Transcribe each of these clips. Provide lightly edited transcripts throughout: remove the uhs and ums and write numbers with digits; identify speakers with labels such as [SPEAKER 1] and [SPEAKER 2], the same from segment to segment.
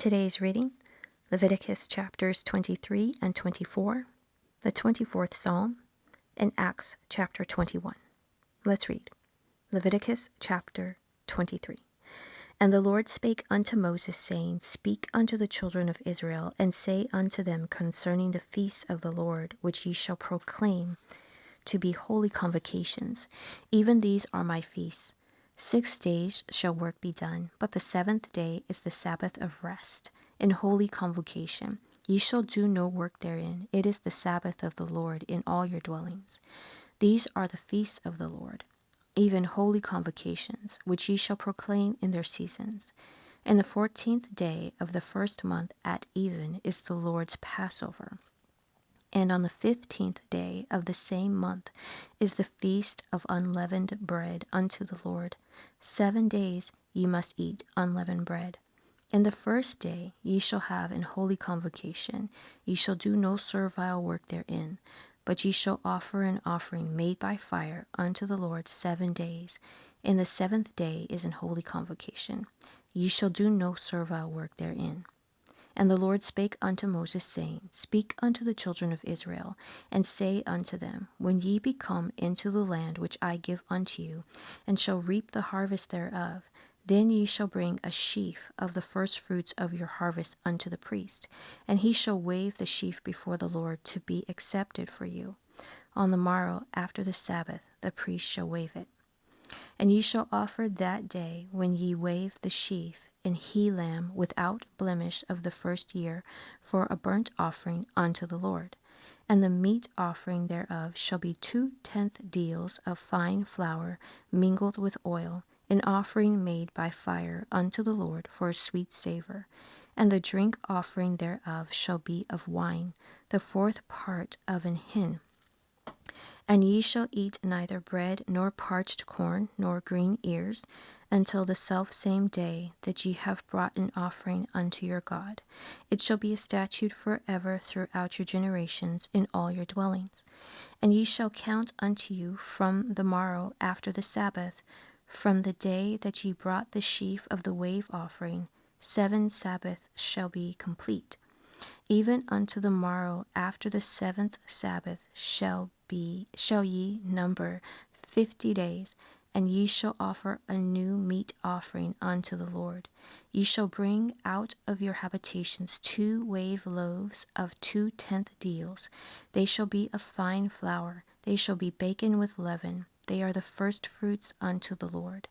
[SPEAKER 1] Today's reading, Leviticus chapters 23 and 24, the 24th Psalm, and Acts chapter 21. Let's read. Leviticus chapter 23. And the Lord spake unto Moses, saying, Speak unto the children of Israel, and say unto them concerning the feasts of the Lord, which ye shall proclaim to be holy convocations. Even these are my feasts. 6 days shall work be done, but the 7th day is the Sabbath of rest, in holy convocation. Ye shall do no work therein. It is the Sabbath of the Lord in all your dwellings. These are the feasts of the Lord, even holy convocations, which ye shall proclaim in their seasons. In the 14th day of the first month at even is the Lord's Passover. And on the 15th day of the same month is the feast of unleavened bread unto the Lord. 7 days ye must eat unleavened bread. In the first day ye shall have an holy convocation. Ye shall do no servile work therein, but ye shall offer an offering made by fire unto the Lord 7 days. In the 7th day is an holy convocation. Ye shall do no servile work therein. And the Lord spake unto Moses, saying, Speak unto the children of Israel, and say unto them, When ye be come into the land which I give unto you, and shall reap the harvest thereof, then ye shall bring a sheaf of the firstfruits of your harvest unto the priest, and he shall wave the sheaf before the Lord to be accepted for you. On the morrow after the Sabbath the priest shall wave it. And ye shall offer that day when ye wave the sheaf an he lamb without blemish of the first year for a burnt offering unto the Lord. And the meat offering thereof shall be 2/10 deals of fine flour mingled with oil, an offering made by fire unto the Lord for a sweet savour. And the drink offering thereof shall be of wine, the 4th part of an hin. And ye shall eat neither bread, nor parched corn, nor green ears, until the selfsame day that ye have brought an offering unto your God. It shall be a statute forever throughout your generations in all your dwellings. And ye shall count unto you from the morrow after the Sabbath, from the day that ye brought the sheaf of the wave offering. 7 Sabbaths shall be complete. Even unto the morrow after the 7th Sabbath shall ye number 50 days, and ye shall offer a new meat offering unto the Lord. Ye shall bring out of your habitations 2 wave loaves of 2/10 deals. They shall be of fine flour. They shall be baken with leaven. They are the firstfruits unto the Lord.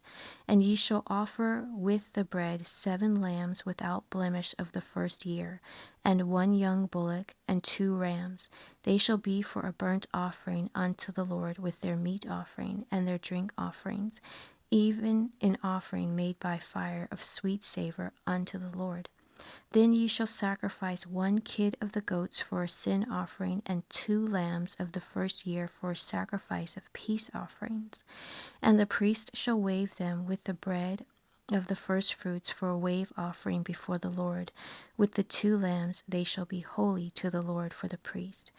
[SPEAKER 1] And ye shall offer with the bread 7 lambs without blemish of the first year, and 1 young bullock, and 2 rams. They shall be for a burnt offering unto the Lord with their meat offering and their drink offerings, even an offering made by fire of sweet savour unto the Lord. Then ye shall sacrifice 1 kid of the goats for a sin offering, and 2 lambs of the first year for a sacrifice of peace offerings. And the priest shall wave them with the bread of the firstfruits for a wave offering before the Lord. With the 2 lambs they shall be holy to the Lord for the priest.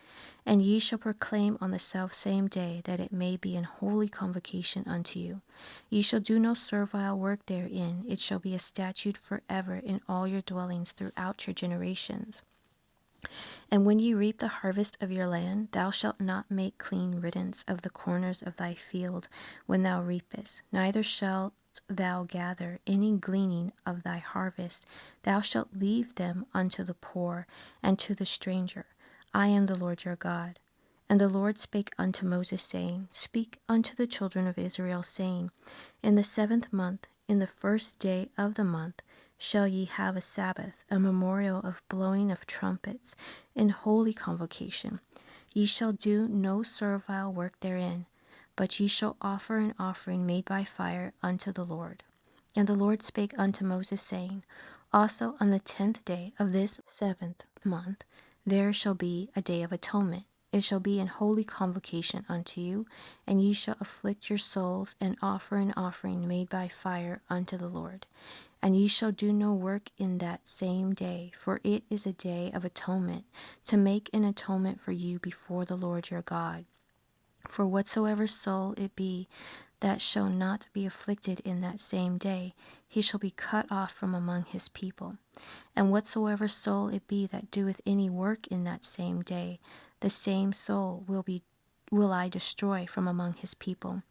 [SPEAKER 1] And ye shall proclaim on the selfsame day that it may be an holy convocation unto you. Ye shall do no servile work therein. It shall be a statute forever in all your dwellings throughout your generations. And when ye reap the harvest of your land, thou shalt not make clean riddance of the corners of thy field when thou reapest, neither shalt thou gather any gleaning of thy harvest. Thou shalt leave them unto the poor and to the stranger. I am the Lord your God. And the Lord spake unto Moses, saying, Speak unto the children of Israel, saying, In the 7th month, in the 1st day of the month, shall ye have a Sabbath, a memorial of blowing of trumpets, in holy convocation. Ye shall do no servile work therein, but ye shall offer an offering made by fire unto the Lord. And the Lord spake unto Moses, saying, Also on the 10th day of this 7th month there shall be a day of atonement. It shall be an holy convocation unto you, and ye shall afflict your souls, and offer an offering made by fire unto the Lord. And ye shall do no work in that same day, for it is a day of atonement, to make an atonement for you before the Lord your God. For whatsoever soul it be that shall not be afflicted in that same day, he shall be cut off from among his people. And whatsoever soul it be that doeth any work in that same day, the same soul will I destroy from among his people.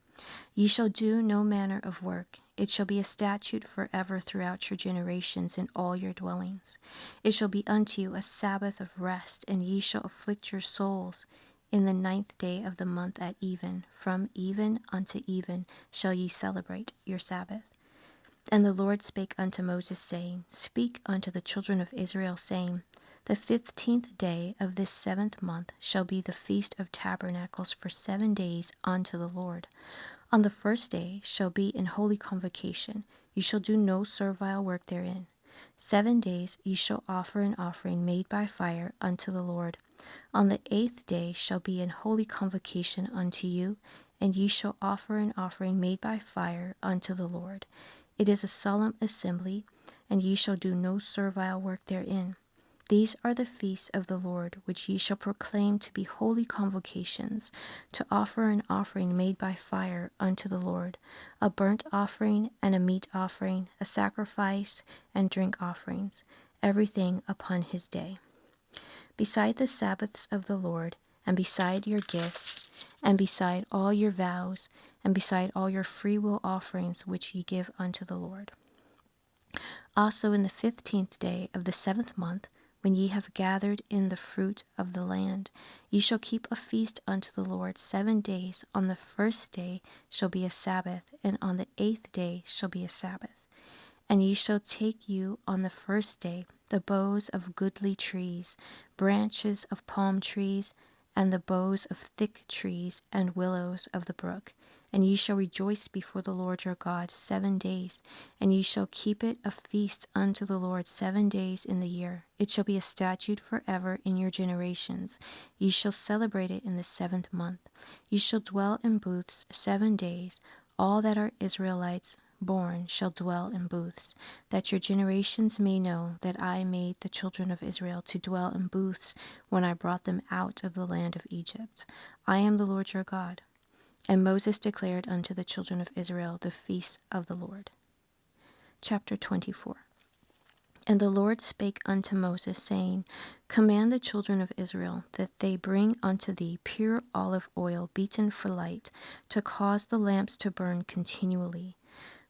[SPEAKER 1] Ye shall do no manner of work. It shall be a statute forever throughout your generations in all your dwellings. It shall be unto you a Sabbath of rest, and ye shall afflict your souls. In the 9th day of the month at even, from even unto even, shall ye celebrate your Sabbath. And the Lord spake unto Moses, saying, Speak unto the children of Israel, saying, The 15th day of this 7th month shall be the feast of tabernacles for 7 days unto the Lord. On the first day shall be in holy convocation. You shall do no servile work therein. 7 days ye shall offer an offering made by fire unto the Lord. On the 8th day shall be in holy convocation unto you, and ye shall offer an offering made by fire unto the Lord. It is a solemn assembly, and ye shall do no servile work therein. These are the feasts of the Lord, which ye shall proclaim to be holy convocations, to offer an offering made by fire unto the Lord, a burnt offering and a meat offering, a sacrifice and drink offerings, everything upon his day. Beside the Sabbaths of the Lord, and beside your gifts, and beside all your vows, and beside all your freewill offerings which ye give unto the Lord. Also in the 15th day of the 7th month, when ye have gathered in the fruit of the land, ye shall keep a feast unto the Lord 7 days. On the first day shall be a Sabbath, and on the 8th day shall be a Sabbath. And ye shall take you on the first day the boughs of goodly trees, branches of palm trees, and the boughs of thick trees, and willows of the brook. And ye shall rejoice before the Lord your God 7 days, and ye shall keep it a feast unto the Lord 7 days in the year. It shall be a statute forever in your generations. Ye shall celebrate it in the 7th month. Ye shall dwell in booths 7 days. All that are Israelites born shall dwell in booths, that your generations may know that I made the children of Israel to dwell in booths when I brought them out of the land of Egypt. I am the Lord your God. And Moses declared unto the children of Israel the feast of the Lord. Chapter 24. And the Lord spake unto Moses, saying, Command the children of Israel that they bring unto thee pure olive oil beaten for light, to cause the lamps to burn continually.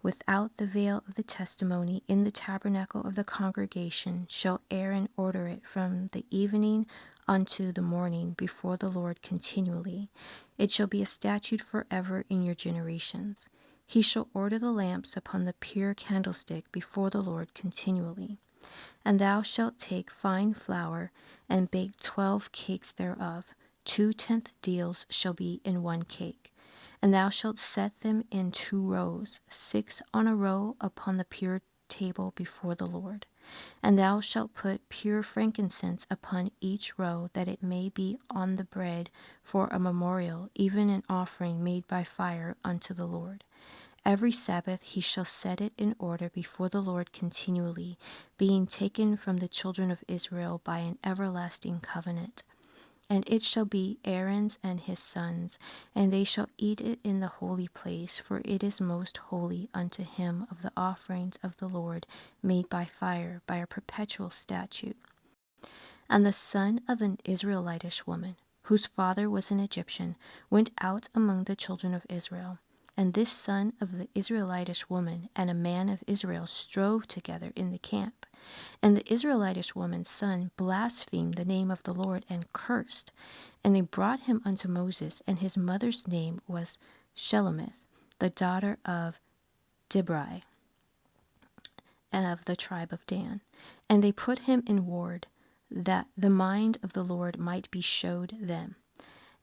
[SPEAKER 1] Without the veil of the testimony in the tabernacle of the congregation shall Aaron order it from the evening unto the morning before the Lord continually. It shall be a statute forever in your generations. He shall order the lamps upon the pure candlestick before the Lord continually. And thou shalt take fine flour, and bake 12 cakes thereof. 2/10 deals shall be in 1 cake. And thou shalt set them in 2 rows, 6 on a row upon the pure table before the Lord. And thou shalt put pure frankincense upon each row, that it may be on the bread for a memorial, even an offering made by fire unto the Lord. Every Sabbath he shall set it in order before the Lord continually, being taken from the children of Israel by an everlasting covenant. And it shall be Aaron's and his sons, and they shall eat it in the holy place, for it is most holy unto him of the offerings of the Lord made by fire, by a perpetual statute. And the son of an Israelitish woman, whose father was an Egyptian, went out among the children of Israel. And this son of the Israelitish woman and a man of Israel strove together in the camp. And the Israelitish woman's son blasphemed the name of the Lord and cursed. And they brought him unto Moses, and his mother's name was Shelomith, the daughter of Dibri, of the tribe of Dan. And they put him in ward, that the mind of the Lord might be showed them.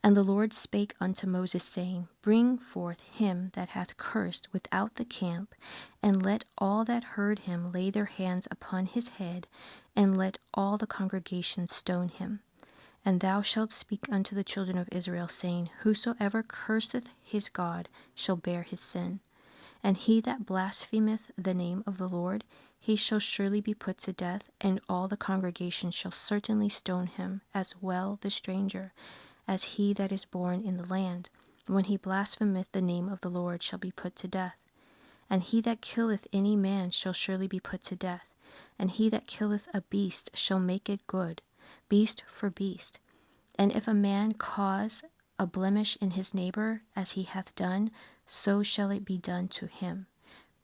[SPEAKER 1] And the Lord spake unto Moses, saying, Bring forth him that hath cursed without the camp, and let all that heard him lay their hands upon his head, and let all the congregation stone him. And thou shalt speak unto the children of Israel, saying, Whosoever curseth his God shall bear his sin. And he that blasphemeth the name of the Lord, he shall surely be put to death, and all the congregation shall certainly stone him, as well the stranger as he that is born in the land. when he blasphemeth the name of the Lord, shall be put to death. And he that killeth any man shall surely be put to death. And he that killeth a beast shall make it good, beast for beast. And if a man cause a blemish in his neighbor, as he hath done, so shall it be done to him.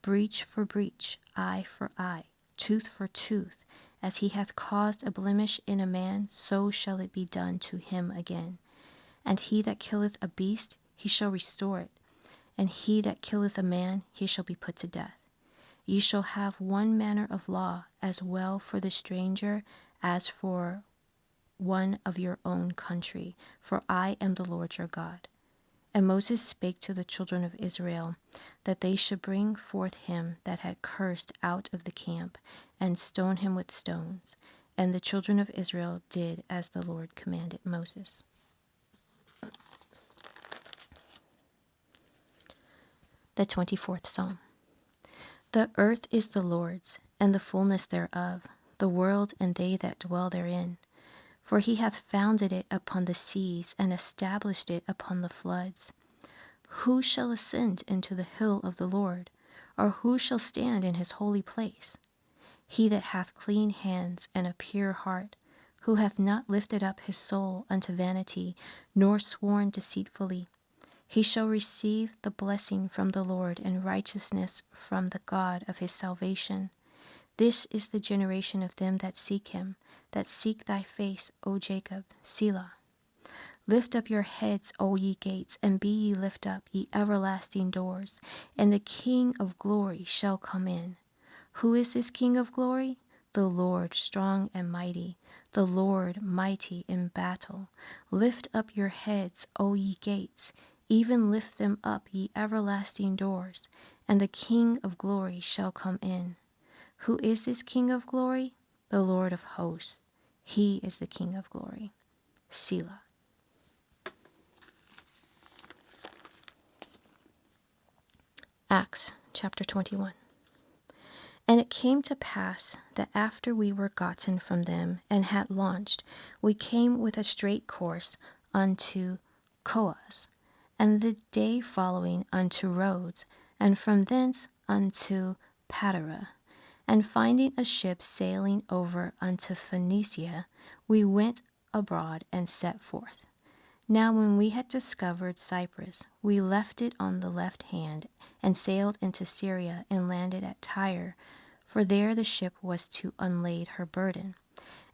[SPEAKER 1] Breach for breach, eye for eye, tooth for tooth. As he hath caused a blemish in a man, so shall it be done to him again. And he that killeth a beast, he shall restore it. And he that killeth a man, he shall be put to death. Ye shall have one manner of law, as well for the stranger as for one of your own country, for I am the Lord your God. And Moses spake to the children of Israel, that they should bring forth him that had cursed out of the camp, and stone him with stones. And the children of Israel did as the Lord commanded Moses. The 24th Psalm. The earth is the Lord's, and the fullness thereof, the world and they that dwell therein. For he hath founded it upon the seas, and established it upon the floods. Who shall ascend into the hill of the Lord? Or who shall stand in his holy place? He that hath clean hands and a pure heart, who hath not lifted up his soul unto vanity, nor sworn deceitfully. He shall receive the blessing from the Lord, and righteousness from the God of his salvation. This is the generation of them that seek him, that seek thy face, O Jacob. Selah. Lift up your heads, O ye gates, and be ye lift up, ye everlasting doors, and the King of glory shall come in. Who is this King of glory? The Lord strong and mighty, the Lord mighty in battle. Lift up your heads, O ye gates, even lift them up, ye everlasting doors, and the King of glory shall come in. Who is this King of glory? The Lord of hosts. He is the King of glory. Selah. Acts chapter 21. And it came to pass that after we were gotten from them and had launched, we came with a straight course unto Coos, and the day following unto Rhodes, and from thence unto Patara. And finding a ship sailing over unto Phoenicia, we went abroad and set forth. Now when we had discovered Cyprus, we left it on the left hand, and sailed into Syria, and landed at Tyre, for there the ship was to unlade her burden.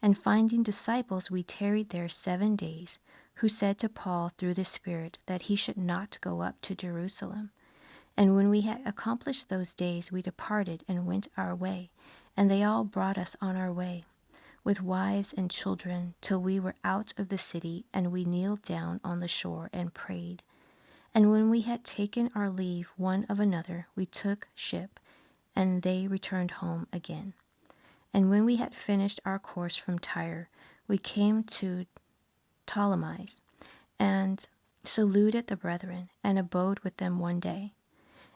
[SPEAKER 1] And finding disciples, we tarried there 7 days, who said to Paul through the Spirit that he should not go up to Jerusalem. And when we had accomplished those days, we departed and went our way, and they all brought us on our way, with wives and children, till we were out of the city, and we kneeled down on the shore and prayed. And when we had taken our leave one of another, we took ship, and they returned home again. And when we had finished our course from Tyre, we came to Ptolemais, and saluted the brethren, and abode with them 1 day.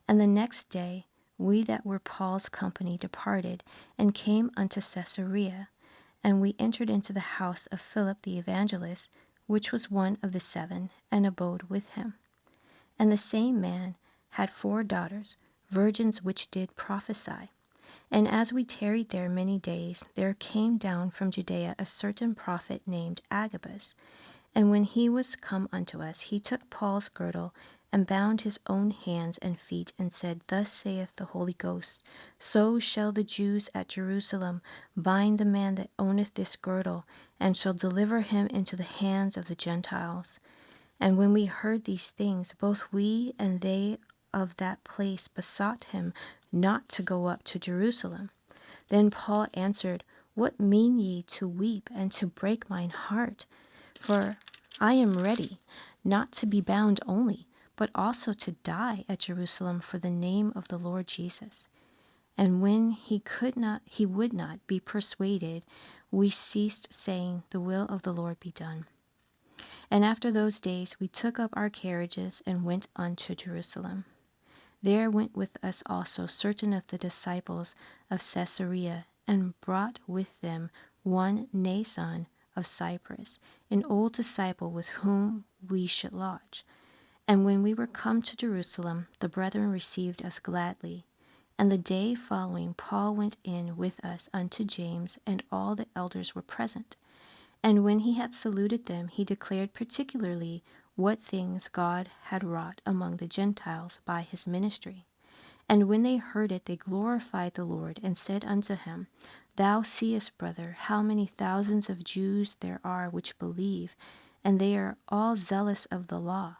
[SPEAKER 1] And the next day we that were Paul's company departed, and came unto Caesarea. And we entered into the house of Philip the evangelist, which was one of the 7, and abode with him. And the same man had 4 daughters, virgins, which did prophesy. And as we tarried there many days, there came down from Judea a certain prophet named Agabus. And when he was come unto us, he took Paul's girdle, and bound his own hands and feet, and said, Thus saith the Holy Ghost, So shall the Jews at Jerusalem bind the man that owneth this girdle, and shall deliver him into the hands of the Gentiles. And when we heard these things, both we and they of that place besought him not to go up to Jerusalem. Then Paul answered, What mean ye to weep and to break mine heart? For I am ready, not to be bound only, but also to die at Jerusalem for the name of the Lord Jesus. And when he would not be persuaded, we ceased, saying, The will of the Lord be done. And after those days we took up our carriages, and went unto Jerusalem. There went with us also certain of the disciples of Caesarea, and brought with them one Nason of Cyprus, an old disciple with whom we should lodge. And when we were come to Jerusalem, the brethren received us gladly. And the day following, Paul went in with us unto James, and all the elders were present. And when he had saluted them, he declared particularly what things God had wrought among the Gentiles by his ministry. And when they heard it, they glorified the Lord, and said unto him, Thou seest, brother, how many thousands of Jews there are which believe, and they are all zealous of the law.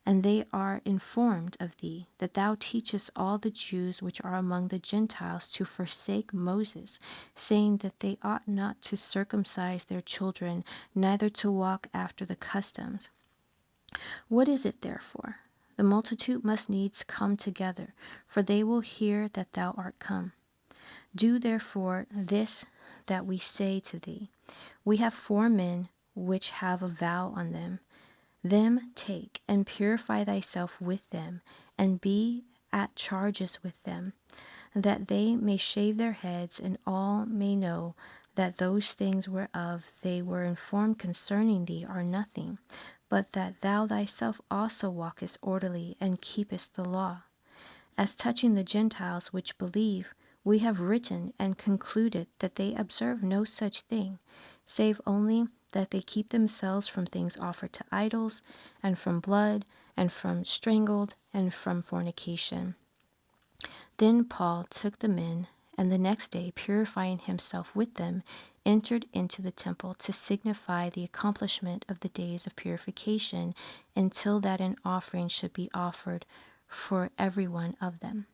[SPEAKER 1] And they are informed of thee, that thou teachest all the Jews which are among the Gentiles to forsake Moses, saying that they ought not to circumcise their children, neither to walk after the customs. What is it therefore? The multitude must needs come together, for they will hear that thou art come. Do therefore this that we say to thee. We have 4 men which have a vow on them. Them take, and purify thyself with them, and be at charges with them, that they may shave their heads, and all may know that those things whereof they were informed concerning thee are nothing, but that thou thyself also walkest orderly, and keepest the law. As touching the Gentiles which believe, we have written and concluded that they observe no such thing, save only that they keep themselves from things offered to idols, and from blood, and from strangled, and from fornication. Then Paul took the men, and the next day, purifying himself with them, entered into the temple to signify the accomplishment of the days of purification, until that an offering should be offered for every one of them.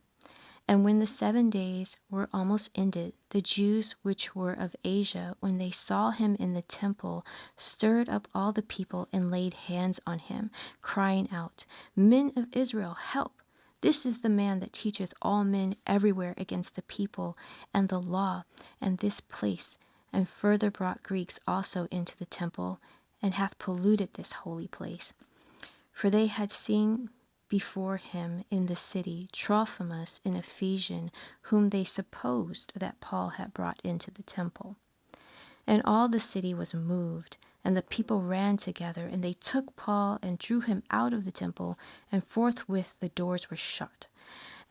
[SPEAKER 1] And when the 7 days were almost ended, the Jews which were of Asia, when they saw him in the temple, stirred up all the people, and laid hands on him, crying out, Men of Israel, help! This is the man that teacheth all men everywhere against the people and the law and this place, and further brought Greeks also into the temple, and hath polluted this holy place. For they had seen before him in the city Trophimus an Ephesian, whom they supposed that Paul had brought into the temple. And all the city was moved, and the people ran together, and they took Paul and drew him out of the temple, and forthwith the doors were shut.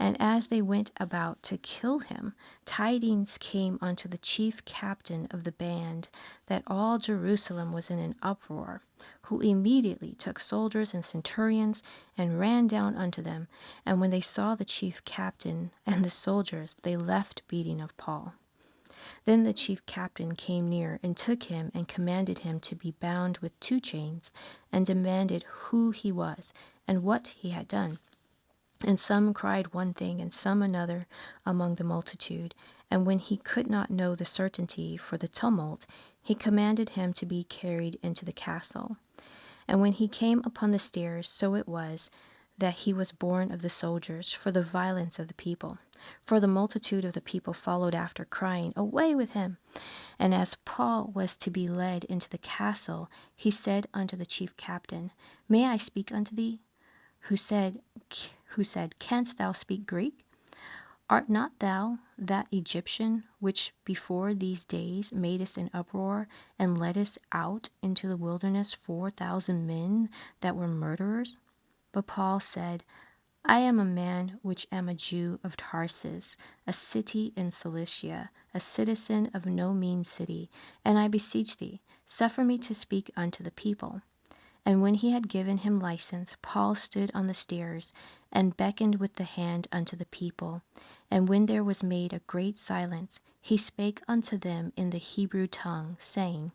[SPEAKER 1] And as they went about to kill him, tidings came unto the chief captain of the band that all Jerusalem was in an uproar, who immediately took soldiers and centurions, and ran down unto them. And when they saw the chief captain and the soldiers, they left beating of Paul. Then the chief captain came near, and took him, and commanded him to be bound with 2 chains, and demanded who he was, and what he had done. And some cried one thing, and some another among the multitude. And when he could not know the certainty for the tumult, he commanded him to be carried into the castle. And when he came upon the stairs, so it was that he was borne of the soldiers, for the violence of the people. For the multitude of the people followed after, crying, Away with him! And as Paul was to be led into the castle, he said unto the chief captain, May I speak unto thee? Who said, Canst thou speak Greek? Art not thou that Egyptian which before these days madest an uproar, and leddest out into the wilderness 4,000 men that were murderers? But Paul said, I am a man which am a Jew of Tarsus, a city in Cilicia, a citizen of no mean city, and I beseech thee, suffer me to speak unto the people. And when he had given him license, Paul stood on the stairs, and beckoned with the hand unto the people. And when there was made a great silence, he spake unto them in the Hebrew tongue, saying,